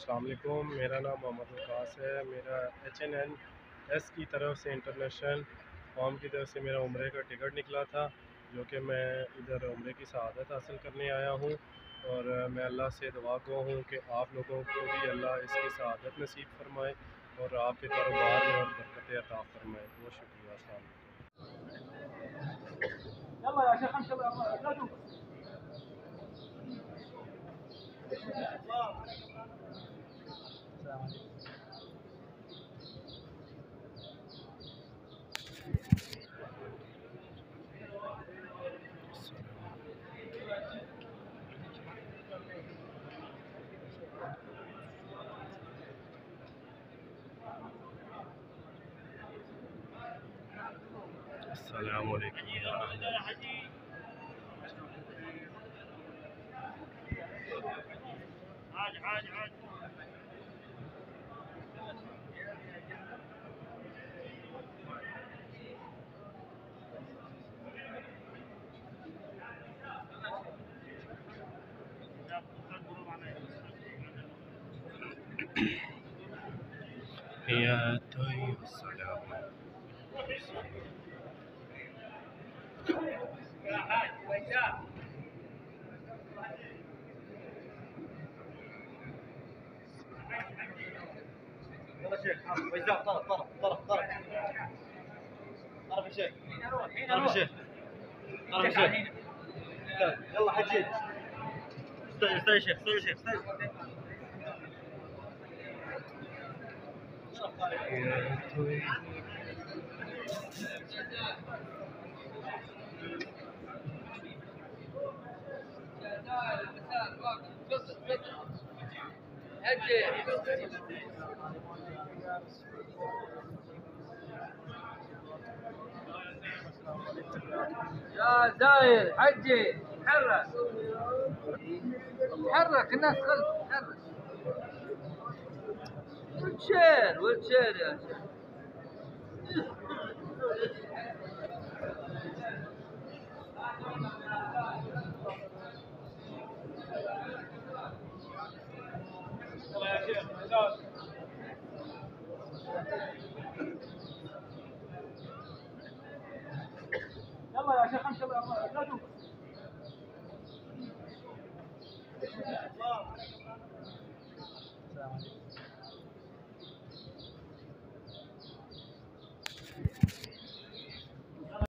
अस्सलाम वालेकुम, मेरा नाम मोहम्मद वकास है। मेरा HNNS की तरफ से इंटरनेशनल फॉर्म की तरफ से मेरा उम्रे का टिकट निकला था, जो कि मैं इधर उम्रे की शहादत हासिल करने आया हूँ। और मैं अल्लाह से दुआ गो हूँ कि आप लोगों को भी अल्लाह इसकी शहादत नसीब फरमाए और आपके कारोबार में और बरकत अता फरमाए। बहुत शुक्रिया। अस्सलाम वालेकुम। يا طيب السلام. يلا شيخ ويزاع طرف طرف طرف طرف طرف يا شيخ طرف يا شيخ طرف يا شيخ يلا حجيج استنى يا شيخ استنى يا شيخ يا زاير حجي تحرك تحرك الناس خلف تحرك ويلتشير ويلتشير يا شيخ. يلا يا شيخ امشي لا توقف. السلام عليكم.